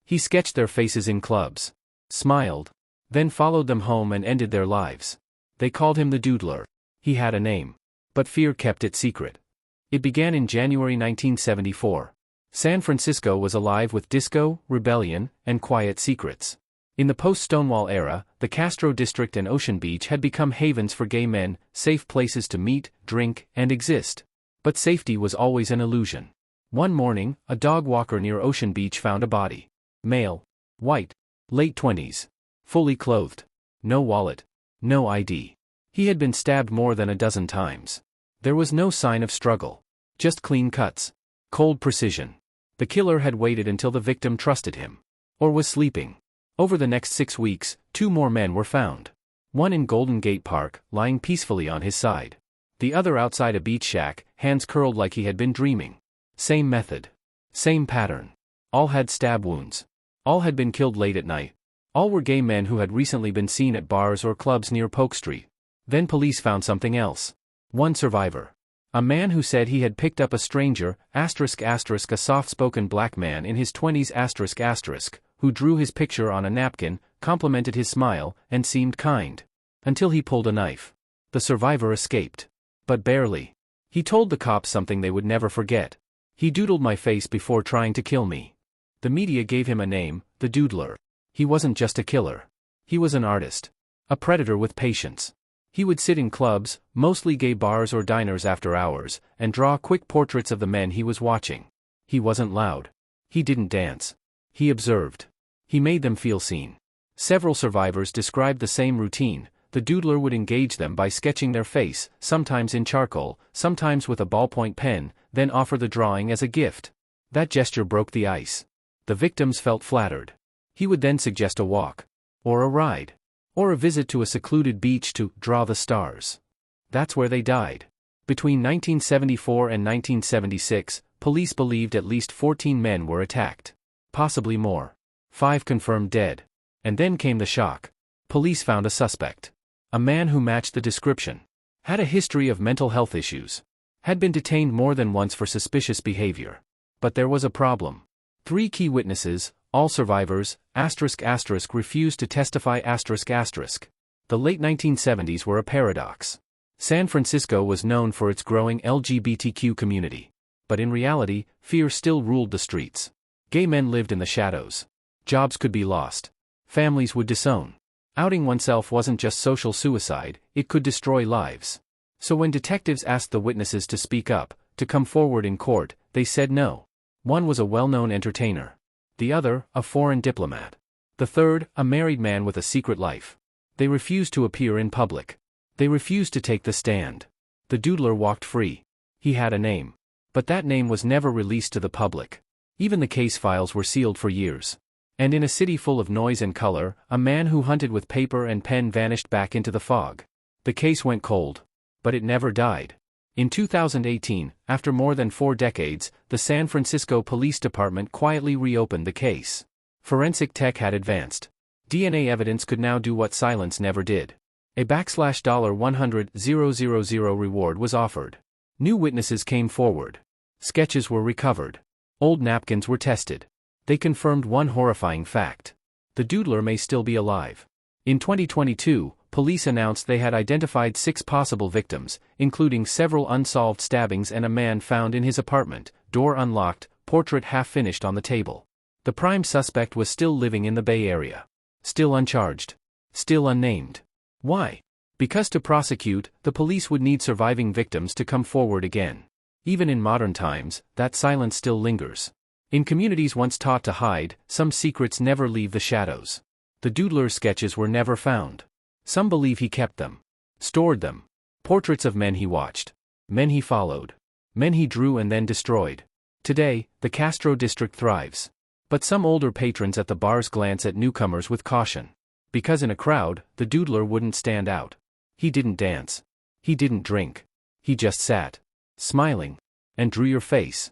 He sketched their faces in clubs, smiled, then followed them home and ended their lives. They called him the Doodler. He had a name, but fear kept it secret. It began in January 1974. San Francisco was alive with disco, rebellion, and quiet secrets. In the post-Stonewall era, the Castro District and Ocean Beach had become havens for gay men, safe places to meet, drink, and exist. But safety was always an illusion. One morning, a dog walker near Ocean Beach found a body. Male. White. Late 20s. Fully clothed. No wallet. No ID. He had been stabbed more than a dozen times. There was no sign of struggle. Just clean cuts. Cold precision. The killer had waited until the victim trusted him. Or was sleeping. Over the next 6 weeks, 2 more men were found. One in Golden Gate Park, lying peacefully on his side. The other outside a beach shack, hands curled like he had been dreaming. Same method. Same pattern. All had stab wounds. All had been killed late at night. All were gay men who had recently been seen at bars or clubs near Polk Street. Then police found something else. One survivor. A man who said he had picked up a stranger, a soft-spoken black man in his 20s, who drew his picture on a napkin, complimented his smile, and seemed kind. Until he pulled a knife. The survivor escaped. But barely. He told the cops something they would never forget. He doodled my face before trying to kill me. The media gave him a name, the Doodler. He wasn't just a killer. He was an artist. A predator with patience. He would sit in clubs, mostly gay bars or diners after hours, and draw quick portraits of the men he was watching. He wasn't loud. He didn't dance. He observed. He made them feel seen. Several survivors described the same routine. The Doodler would engage them by sketching their face, sometimes in charcoal, sometimes with a ballpoint pen, then offer the drawing as a gift. That gesture broke the ice. The victims felt flattered. He would then suggest a walk. Or a ride. Or a visit to a secluded beach to draw the stars. That's where they died. Between 1974 and 1976, police believed at least 14 men were attacked. Possibly more. 5 confirmed dead. And then came the shock. Police found a suspect. A man who matched the description. Had a history of mental health issues. Had been detained more than once for suspicious behavior. But there was a problem. 3 key witnesses, all survivors, refused to testify. The late 1970s were a paradox. San Francisco was known for its growing LGBTQ community. But in reality, fear still ruled the streets. Gay men lived in the shadows. Jobs could be lost. Families would disown. Outing oneself wasn't just social suicide, it could destroy lives. So when detectives asked the witnesses to speak up, to come forward in court, they said no. One was a well-known entertainer. The other, a foreign diplomat. The third, a married man with a secret life. They refused to appear in public. They refused to take the stand. The Doodler walked free. He had a name. But that name was never released to the public. Even the case files were sealed for years. And in a city full of noise and color, a man who hunted with paper and pen vanished back into the fog. The case went cold. But it never died. In 2018, after more than 4 decades, the San Francisco Police Department quietly reopened the case. Forensic tech had advanced. DNA evidence could now do what silence never did. A $100,000 reward was offered. New witnesses came forward. Sketches were recovered. Old napkins were tested. They confirmed one horrifying fact. The Doodler may still be alive. In 2022, police announced they had identified 6 possible victims, including several unsolved stabbings and a man found in his apartment, door unlocked, portrait half-finished on the table. The prime suspect was still living in the Bay Area. Still uncharged. Still unnamed. Why? Because to prosecute, the police would need surviving victims to come forward again. Even in modern times, that silence still lingers. In communities once taught to hide, some secrets never leave the shadows. The Doodler's sketches were never found. Some believe he kept them. Stored them. Portraits of men he watched. Men he followed. Men he drew and then destroyed. Today, the Castro district thrives. But some older patrons at the bars glance at newcomers with caution. Because in a crowd, the Doodler wouldn't stand out. He didn't dance. He didn't drink. He just sat. Smiling. And drew your face.